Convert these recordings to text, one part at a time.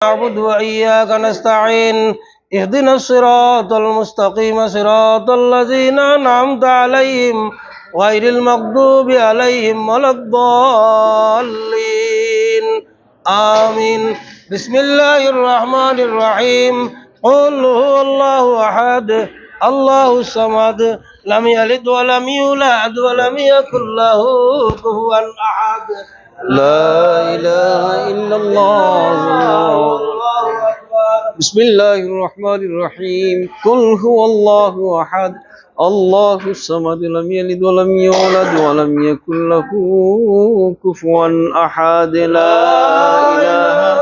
نعبد وإياك نستعين اهدنا الصراط المستقيم صراط الذين أنعمت عليهم غير المغضوب عليهم ولا الضالين آمين. بسم الله الرحمن الرحيم. قل هو الله أحد الله الصمد لم يلد ولم يولد ولم يكن له كفوا أحد. لا إله إلا الله. بسم الله الرحمن الرحيم. قل هو الله أحد الله الصمد لم يلد ولم يولد ولم يكن له كفوا أحد. لا إله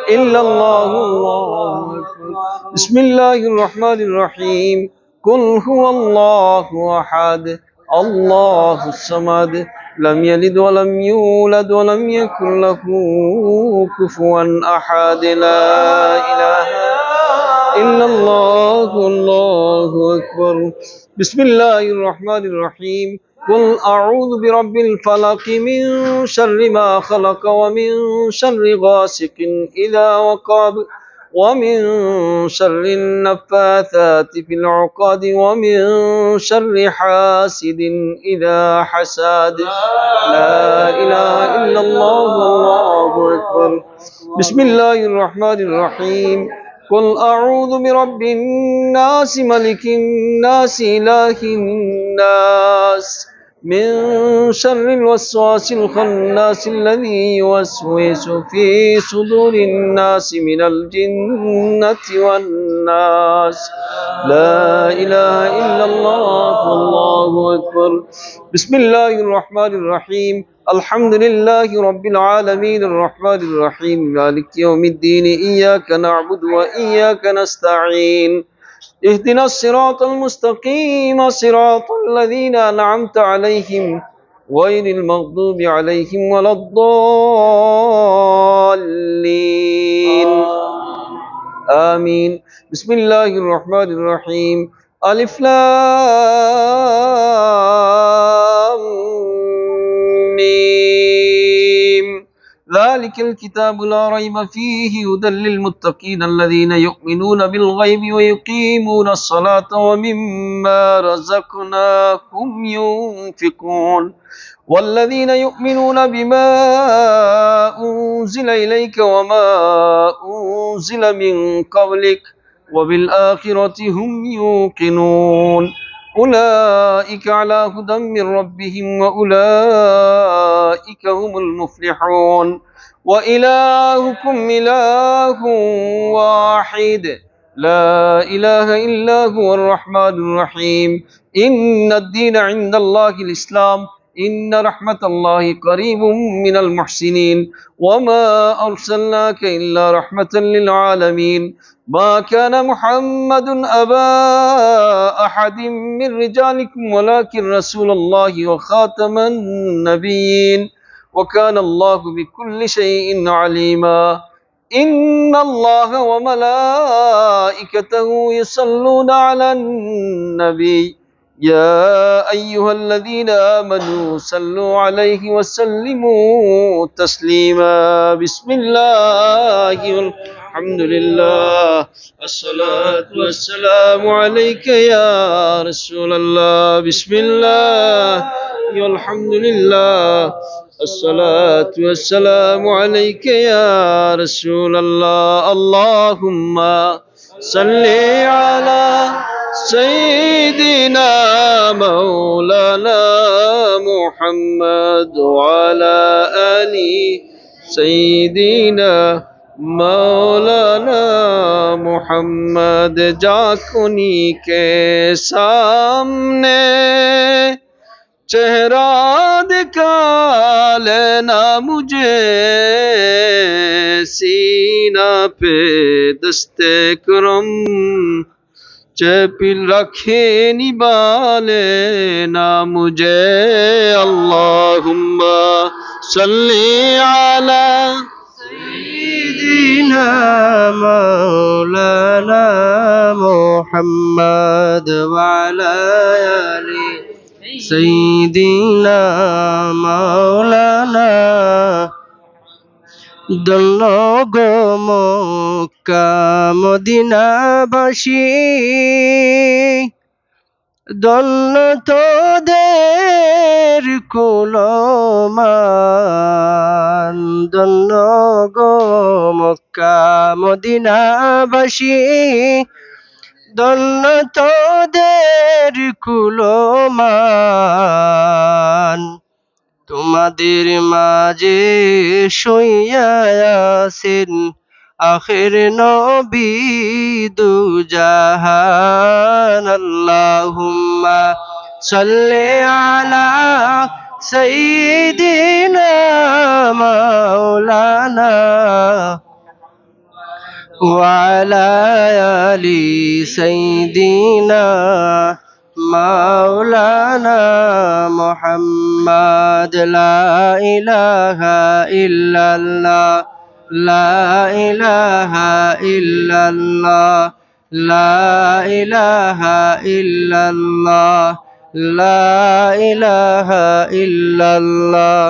إلا الله. الله أكبر. بسم الله الرحمن الرحيم. قل هو الله أحد الله الصمد لم يلد ولم يولد ولم يكن له كفوا أحد. لا إله إلا الله. الله أكبر. بسم الله الرحمن الرحيم. قل أعوذ برب الفلق من شر ما خلق ومن شر غاسق إذا وقب ومن شر النفاثات في العقد ومن شر حاسد إذا حسد. لا إله إلا الله. الله أكبر. بسم الله الرحمن الرحيم. قل أعوذ برب الناس ملك الناس إله الناس من شر الوسواس الخناس الذي يوسوس في صدور الناس من الجنة والناس. لا إله إلا الله. الله أكبر. بسم الله الرحمن الرحيم. الحمد لله رب العالمين الرحمن الرحيم مالك يوم الدين إياك نعبد وإياك نستعين اهدنا الصراط المستقيم صراط الذين أنعمت عليهم غير المغضوب عليهم ولا الضالين آمين. بسم الله الرحمن الرحيم. ألف لام ميم ذلك الكتاب لا ريب فيه هدى للمتقين الذين يؤمنون بالغيب ويقيمون الصلاة ومما رزقناهم ينفقون والذين يؤمنون بما أنزل إليك وما أنزل من قبلك وبالآخرة هم يوقنون أولئك على هدى من ربهم وأولئك هم المفلحون. وإلهكم إله واحد لا إله إلا هو الرحمن الرحيم. إن الدين عند الله الإسلام إن رحمة الله قريب من المحسنين. وما أرسلناك إلا رحمة للعالمين. ما كان محمد أبا أحد من رجالكم ولكن رسول الله وخاتم النبيين وكان الله بكل شيء عليما. إن الله وملائكته يصلون على النبي يا أيها الذين آمنوا صلوا عليه وسلموا تسليما. بسم الله الحمد لله الصلاة والسلام عليك يا رسول الله. بسم الله والحمد لله الصلاة والسلام عليك يا رسول الله. اللهم صل على سيدنا مولانا محمد وعلى آل سيدنا مولانا محمد. जाकुनी के सामने चेहरा दिखा लेना मुझे सीना पे दस्ते करम चेपिल रखे निबाले ना मुझे. अल्लाहुम्मा सल्ली अला सय्यिदिना मौलाना मुहम्मद व अला आलि सय्यिदिना मौलाना ধন্য গো মক্কা মদিনাবাসী, ধন্য তোদের কুলমান। ধন্য গো মক্কা মদিনাবাসী, ধন্য তোদের কুলমান। তোমাদের মাঝে শুইয়া আছেন আখির নবী দু জাহান। আল্লাহুম্মা সাল্লি আলা সাইয়্যিদিনা মাওলানা ওয়া আলা আলি সাইয়্যিদিনা মাওলানা মুহাম্মদ। লা ইলাহা ইল্লাল্লাহ, লা ইলাহা ইল্লাল্লাহ, লা ইলাহা ইল্লাল্লাহ, লা ইলাহা ইল্লাল্লাহ,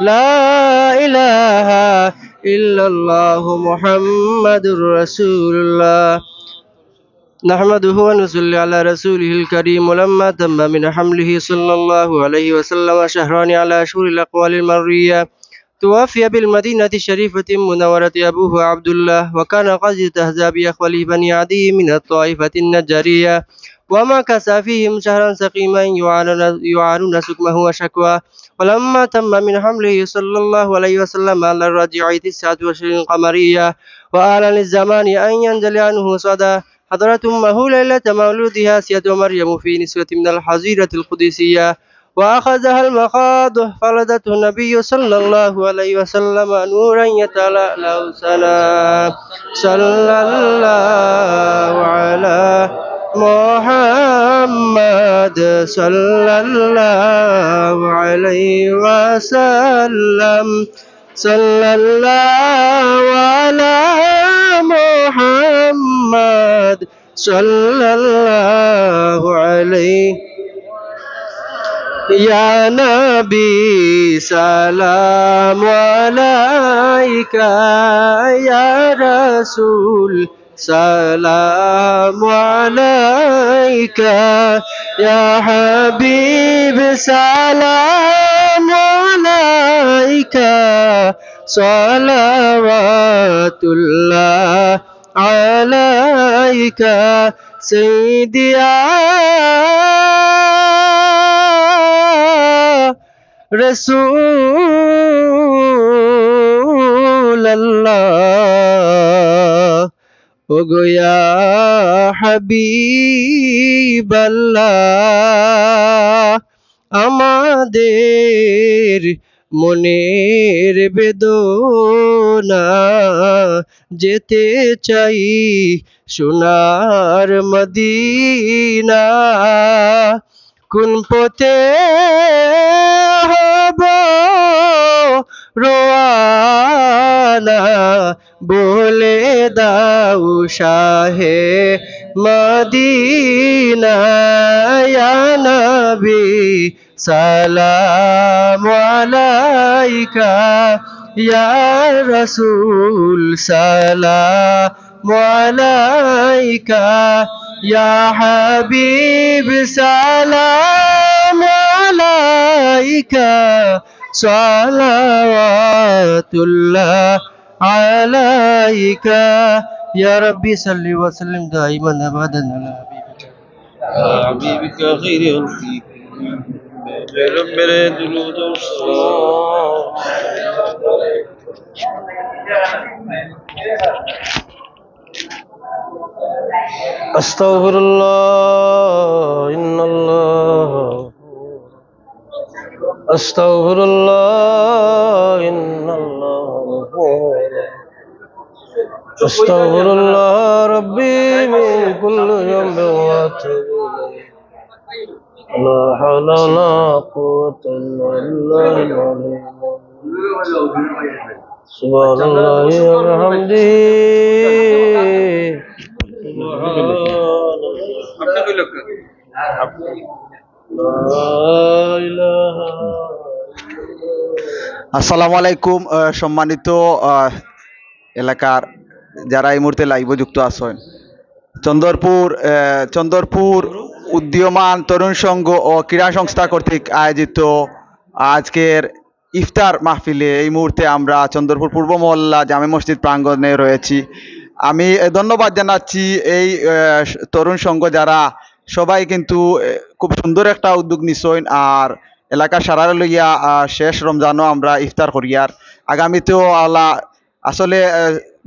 লা ইলাহা ইল্লাল্লাহু মুহাম্মাদুর রাসূলুল্লাহ। نحمده ونصلي على رسوله الكريم. ولما تم من حمله صلى الله عليه وسلم شهران على أشهر الأقوال المروية، توفي بالمدينة الشريفة المنورة أبوه عبد الله، وكان قد استهزأ بأخوله بني عدي من الطائفة النجارية، ومكث فيهم شهرا سقيما يعانون سقمه وشكواه. ولما تم من حمله صلى الله عليه وسلم على الرجيع 29 قمرية، وآل للزمان أن ينزل عنه صدى، حضرت أمه ليلة مولودها آسية مريم في نسوة من الحظيرة القدسية، وأخذها المخاض، فولدته النبي صلى الله عليه وسلم نورا يتلألأ سنا. صلى الله على محمد، صلى الله عليه وسلم، صلى الله على محمد، صلى الله عليه. يا نبي سلام عليك، يا رسول سلام عليك، يا حبيب سلام عليك، صلوات الله عليك سيدي يا رسول الله، ওগো ইয়া হাবিবাল্লাহ। আমাদের মনের বেদনা, যেতে চাই সোনার মদিনা। কোন পথে হব রোয়ানা, বলে দাও শাহে মদিনা। ইয়া নবী সালাম আলাইকা, ইয়া রাসূল সালাম আলাইকা, ইয়া হাবিব সালাম আলাইকা, সালাওয়াতুল্লাহ আলাইকা। ইয়া রাব্বি সাল্লি ওয়া সাল্লিম দাইমান আবাদান আলা হাবিবিকা খাইরুল খালকি মেরে দুরূদ ও সালাম। আস্তাগফিরুল্লাহ ইন্নাল্লাহ, আস্তাগফিরুল্লাহ ইন্নাল্লাহ, আস্তাগফিরুল্লাহ রাব্বি মিন কুল্লি যামবিন ওয়া আতুবু ইলাইহি। লা হাওলা ওয়া লা কুওয়াতা ইল্লা বিল্লাহিল আলিয়্যিল আযীম। সুবহানাল্লাহি ওয়া বিহামদিহি, সুবহানাল্লাহ। লা ইলাহা আসসালামু আলাইকুম সম্মানিত এলাকার যারা এই মুহূর্তে লাইভে যুক্ত আছেন। চন্দরপুর উদীয়মান তরুণ সংঘ ও ক্রীড়া সংস্থা কর্তৃক আয়োজিত আজকের ইফতার মাহফিলে এই মুহূর্তে আমরা চন্দরপুর পূর্ব মহল্লা জামে মসজিদ প্রাঙ্গণে রয়েছি। আমি ধন্যবাদ জানাচ্ছি এই তরুণ সংঘ যারা সবাই কিন্তু খুব সুন্দর একটা উদ্যোগ নিছেন আর এলাকা সারারে লইয়া শেষ রমজানও আমরা ইফতার করিয়ার আগামীতেও আল্লাহ আসলে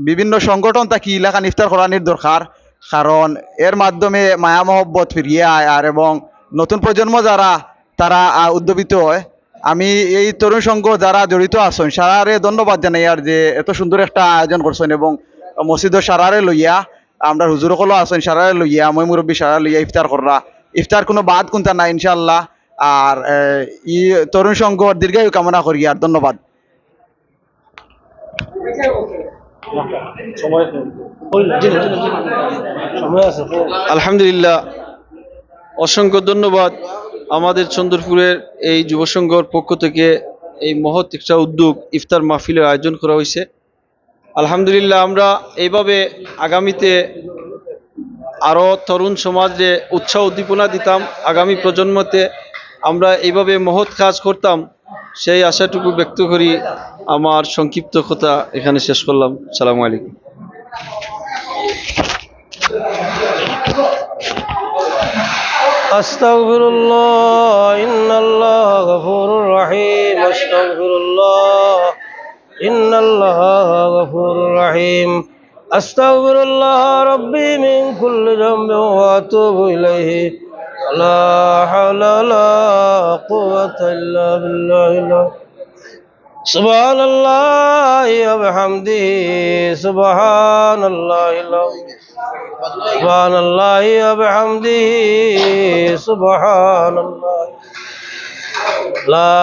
বিভিন্ন সংগঠন থাকি এলাকান ইফতার করানির দরকার, কারণ এর মাধ্যমে মায়া মহব্বত ফিরিয়ে আয় আর এবং নতুন প্রজন্ম যারা তারা উদ্যোগিত হয়। আমি এই তরুণ সংঘ যারা জড়িত আছেন সারারে ধন্যবাদ জানাই আর যে এত সুন্দর একটা আয়োজন করছেন এবং মসজিদের সারারে লইয়া আমরা হুজুরকলও আছেন সারারে লইয়া মই মুরব্বী সারা লইয়া ইফতার কররা ইফতার কোনো বাদ কোনটা না ইনশাল্লাহ। আর ই তরুণ সংঘ দীর্ঘায়ু কামনা করি আর ধন্যবাদ। আলহামদুলিল্লাহ, অসংখ্য ধন্যবাদ আমাদের চন্দ্রপুরের এই যুব সংঘর পক্ষ থেকে এই মহৎ একটা উদ্যোগ ইফতার মাহফিলের আয়োজন করা হয়েছে। আলহামদুলিল্লাহ, আমরা এইভাবে আগামীতে আরও তরুণ সমাজে উৎসাহ উদ্দীপনা দিতাম, আগামী প্রজন্মতে আমরা এইভাবে মহৎ কাজ করতাম, সেই আশাটুকু ব্যক্ত করি আমার সংক্ষিপ্ত কথা এখানে শেষ করলাম। সালামু আলাইকুম। আস্তাগফিরুল্লাহ ইন্নাল্লাহ গফুরুর রহিম আস্তাগফিরুল্লাহ ইন্নাল্লাহ গফুরুর রহিম আস্তাগফিরুল্লাহ রাব্বি মিন কুল্লি যামবিন ওয়া আতুবু ইলাইহি লা হাওলা ওয়ালা কুওয়াতা ইল্লা বিল্লাহিল সুবহানাল্লাহি ওয়া বিহামদিহি সুবহানাল্লাহিল সুবহানাল্লাহি ওয়া বিহামদিহি সুবহানাল্লাহ লা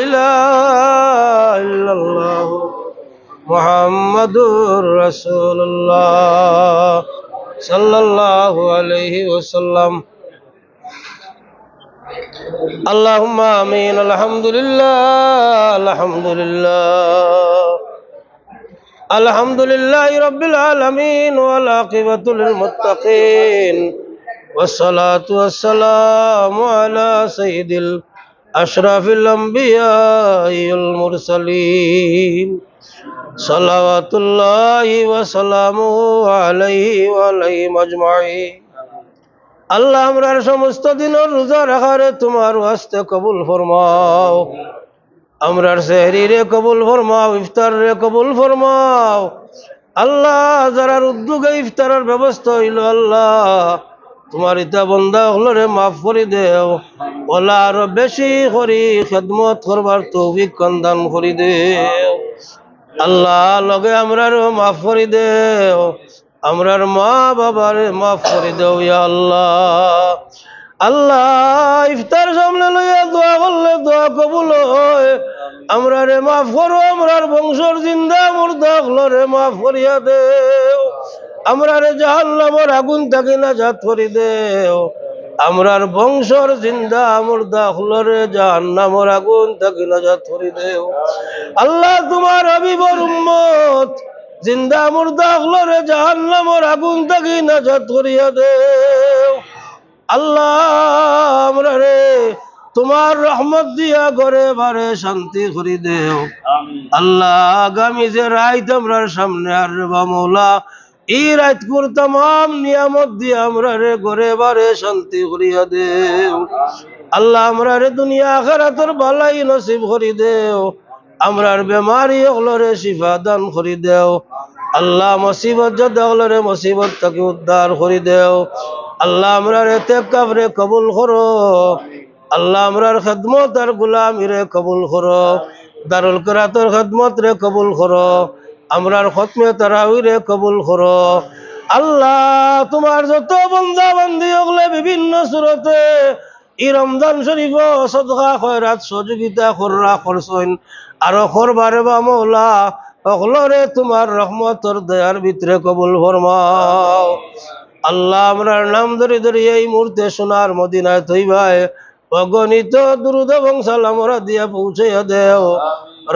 ইলাহা ইল্লাল্লাহ মুহাম্মাদুর রাসূলুল্লাহ সাল্লাল্লাহু আলাইহি ওয়াসাল্লাম। আল্লাহুম্মা আমিন। আলহামদুলিল্লাহ আলহামদুলিল্লাহ আলহামদুলিল্লাহি রাব্বিল আলামিন ওয়াল আকিবাতু লিল মুত্তাকিন ওয়াসসালাতু ওয়াসসালামু আলা সাইয়্যিদিল আশরাফিল আমবিয়াই ওয়াল মুরসালিন সালাওয়াতুল্লাহি ওয়া সালামুহু আলাইহি ওয়া আলাইহিম আজমাইন। আল্লাহ আমরার সমস্ত দিনের রোজা রাখারে তোমার ওয়াস্তে কবুল ফরমাও, আমরার সেহরি রে কবুল ফরমাও, ইফতার রে কবুল ফরমাও। আল্লাহ যারার উদ্যোগে ইফতারের ব্যবস্থা হইল আল্লাহ তোমার ইতা বন্দা হলরে মাফ করে দেও, ওলা আরো বেশি করি খেদমত করবার তৌফিক দান করে দেও আল্লাহ। লগে আমরারও মাফ করে দেও, আমরার মা বাবার মাফ করে দেও ইয়া আল্লাহ। আল্লাহ ইফতার সামনে লইয়া দোয়া করলে দোয়া কবুল হয়। আমরা রে মাফ করো, আমরার বংশর জিন্দা মুর্দা হলরে মাফ করিয়া দেও, আমরা রে জাহান্নামের আগুন থাকি নাজাত করে দেও, আমরার বংশর জিন্দা মুর্দা হলরে জাহান্নামের আগুন থাকি নাজাত করে দেও আল্লাহ। তোমার হাবিবর উম্মত জিন্দা মুর্দা হলরে জাহান্নামের আগুন থাকি নাজাত করিয়া দেও আল্লাহ। আমরা রে তোমার রহমত দিয়া ঘরে বারে শান্তি করি দেও আল্লাহ। আগামী যে রাত আমরার সামনে আর রেবা মৌলা, এই রাত পুর তাম নিয়ামত দিয়ে আমরা রে ঘরে বারে শান্তি করিয়া দেও আল্লাহ। আমরা রে দুনিয়া আখিরাতের ভালাই নসিব করি দেও, আমরার বেমারি হলরে শিফা দান করি দেও আল্লাহ। মুসিবত যদ হলরে মুসিবত থেকে উদ্ধার করি দেও আল্লাহ। আমরার ইতিকাফ রে কবুল করো আল্লাহ, আমরার খেদমত আর গোলামি রে কবুল করো, দারুল কিরাতের খেদমত রে কবুল করো, আমরার খতমে তারাবি রে কবুল করো আল্লাহ। তোমার যত বান্দা বান্দি হলে বিভিন্ন সুরতে এই রমজান শরীফ সদকা খয়রাত সহযোগিতা কররা করছেন আরো করবারে বা মৌলা অকলরে তোমার রহমতর দয়ার ভিতরে কবুল ফরমাও আল্লাহ। আমরার নাম ধরে ধরে এই মুহূর্তে সোনার মদিনায় তৈবায় অগণিত দুরুদ এবং সালাম ওরা দিয়া পৌঁছাইয়া দেও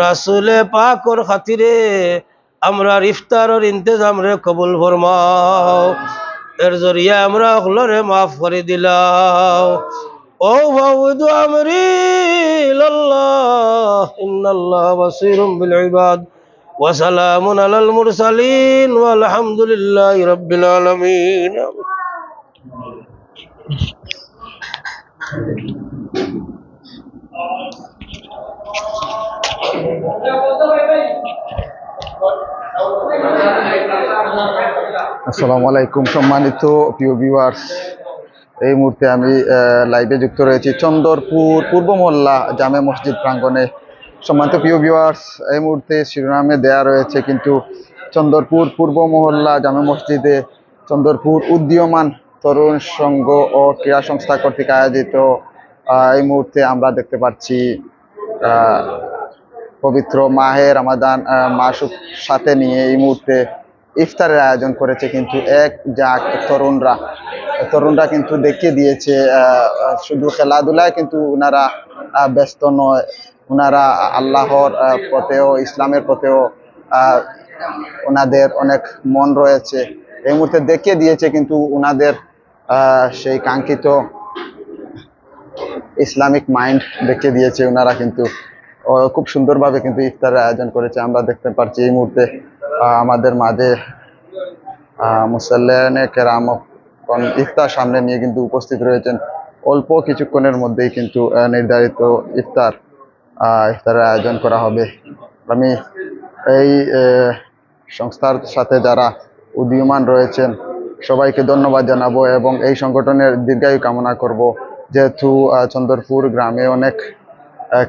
রাসূলে পাকর খাতিরে আমরা ইফতারের ইন্তজাম রে কবুল ফরমাও এর জরিয়া আমরা হলরে মাফ করে দিলাও ও ফাউদু আমরি ইলাল্লাহ ইন্নাল্লাহ বাসীরুম বিল ইবাদ ওয়া সালামুন আলাল মুরসালিন ওয়াল হামদুলিল্লাহি রাব্বিল আলামিন আসসালামু আলাইকুম সম্মানিত প্রিয় ভিউয়ার্স, এই মুহূর্তে আমি লাইভে যুক্ত রয়েছি চন্দরপুর পূর্ব মহল্লা জামে মসজিদ প্রাঙ্গণে। সম্মানিত প্রিয় ভিউয়ার্স, এই মুহূর্তে শিরোনামে দেয়া রয়েছে কিন্তু চন্দরপুর পূর্ব মহল্লা জামে মসজিদে চন্দরপুর উদীয়মান তরুণ সংঘ ও ক্রীড়া সংস্থা কর্তৃক আয়োজিত এই মুহূর্তে আমরা দেখতে পাচ্ছি পবিত্র মাহে রমাদান মাস সাথে নিয়ে এই মুহূর্তে ইফতারের আয়োজন করেছে কিন্তু এক জাক তরুণরা কিন্তু দেখিয়ে দিয়েছে শুধু খেলাধুলায় কিন্তু ওনারা ব্যস্ত নয়, ওনারা আল্লাহর পথেও ইসলামের পথেও ওনাদের অনেক মন রয়েছে। এই মুহূর্তে দেখিয়ে দিয়েছে কিন্তু ওনাদের সেই কাঙ্ক্ষিত ইসলামিক মাইন্ড দেখিয়ে দিয়েছে। ওনারা কিন্তু খুব সুন্দরভাবে কিন্তু ইফতারের আয়োজন করেছে। আমরা দেখতে পাচ্ছি এই মুহূর্তে আমাদের মাঝে মুসল্লিয়ানে কেরাম ইফতার সামনে নিয়ে কিন্তু উপস্থিত রয়েছেন। অল্প কিছুক্ষণের মধ্যেই কিন্তু নির্ধারিত ইফতারের আয়োজন করা হবে। আমি এই সংস্থার সাথে যারা উদীয়মান রয়েছেন সবাইকে ধন্যবাদ জানাবো এবং এই সংগঠনের দীর্ঘায়ু কামনা করব। যেহেতু চন্দরপুর গ্রামে অনেক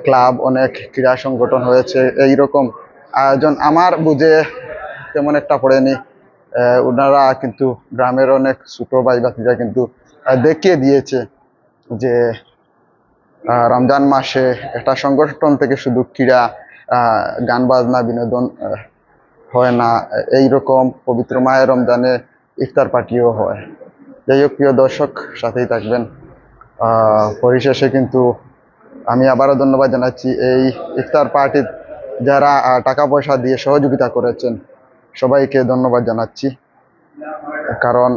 ক্লাব, অনেক ক্রীড়া সংগঠন হয়েছে, এইরকম আয়োজন আমার বুঝে তেমন একটা পড়েনি। ওনারা কিন্তু গ্রামের অনেক ছোট ভাই ভাতিজা কিন্তু দেখিয়ে দিয়েছে যে রমজান মাসে একটা সংগঠন থেকে শুধু ক্রীড়া, গান বাজনা, বিনোদন হয় না, এইরকম পবিত্র মাহে রমজানে ইফতার পার্টিও হয়। যাই হোক প্রিয় দর্শক, সাথেই থাকবেন। পরিশেষে কিন্তু আমি আবারও ধন্যবাদ জানাচ্ছি এই ইফতার পার্টির যারা টাকা পয়সা দিয়ে সহযোগিতা করেছেন, সবাইকে ধন্যবাদ জানাচ্ছি। কারণ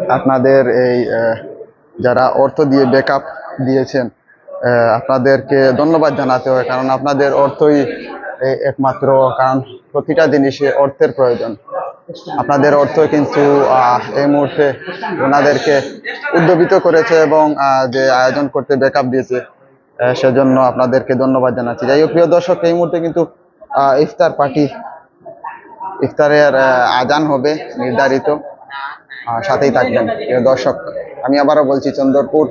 আপনাদের এই যারা অর্থ দিয়ে ব্যাকআপ দিয়েছেন, আপনাদেরকে ধন্যবাদ জানাতে হয়। কারণ আপনাদের অর্থই একমাত্র, কারণ প্রতিটা জিনিসে অর্থের প্রয়োজন। আপনাদের অর্থ কিন্তু এই মুহূর্তে ওনাদেরকে উদ্যোগিত করেছে এবং যে আয়োজন করতে ব্যাকআপ দিয়েছে, সেজন্য আপনাদেরকে ধন্যবাদ জানাচ্ছি। যাই হোক প্রিয় দর্শক, এই মুহূর্তে কিন্তু ইফতারের আজান হবে নির্ধারিত, সাথেই থাকবেন প্রিয় দর্শক। আমি আবারও বলছি, চন্দরপুর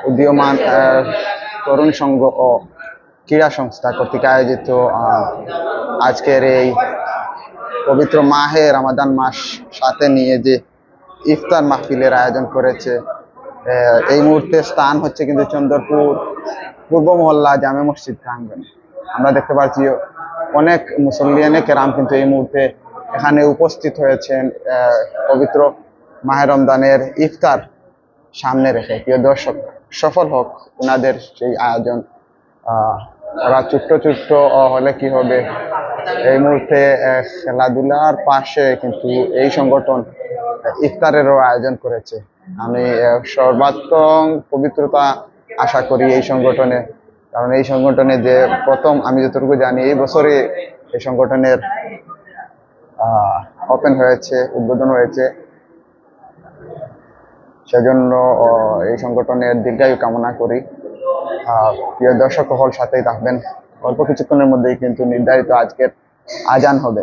উদীয়মান তরুণ সংঘ ও ক্রীড়া সংস্থা কর্তৃক আয়োজিত আজকের এই পবিত্র মাহে রমাদান মাস সাথে নিয়ে যে ইফতার মাহফিলের আয়োজন করেছে, এই মুহূর্তে স্থান হচ্ছে কিন্তু চন্দরপুর পূর্ব মহল্লা জামে মসজিদ প্রাঙ্গণে। আমরা দেখতে পাচ্ছি অনেক মুসল্লিয়ানে কেরাম কিন্তু এই মুহূর্তে এখানে উপস্থিত হয়েছেন পবিত্র মাহে রমজানের ইফতার সামনে রেখে। প্রিয় দর্শক, সফল হোক ওনাদের সেই আয়োজন। ওরা ছোট্ট হলে কি হবে, এই মুহূর্তে খেলাধুলার পাশে কিন্তু এই সংগঠন ইফতারেরও আয়োজন করেছে। আমি সর্বাত্মক পবিত্রতা আশা করি এই সংগঠনে, কারণ এই সংগঠনে যে প্রথম, আমি যতটুকু জানি এই বছরে এই সংগঠনের ওপেন হয়েছে, উদ্বোধন হয়েছে। সেজন্য এই সংগঠনের দীর্ঘায়ু কামনা করি। প্রিয় দর্শক সকল সাথেই থাকবেন। অল্প কিছুক্ষণের মধ্যেই কিন্তু নির্ধারিত আজকের আজান হবে।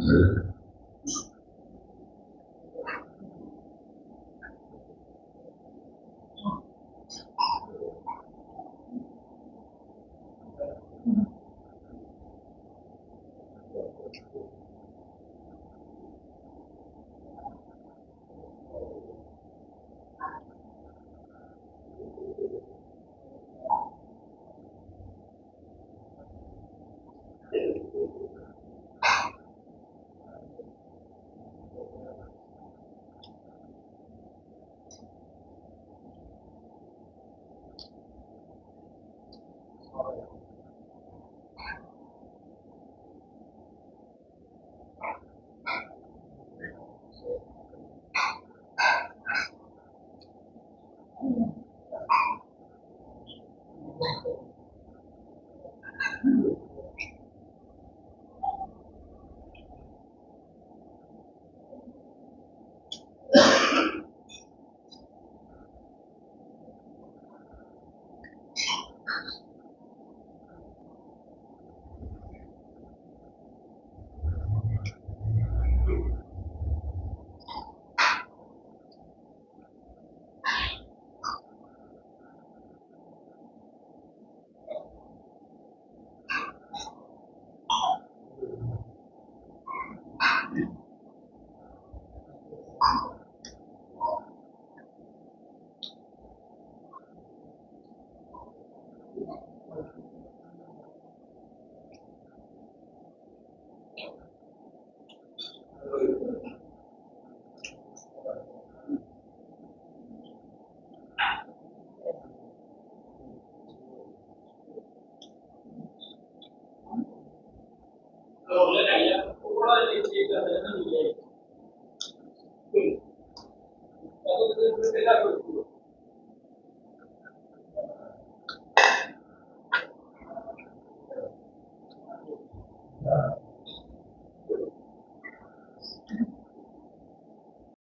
Gracias.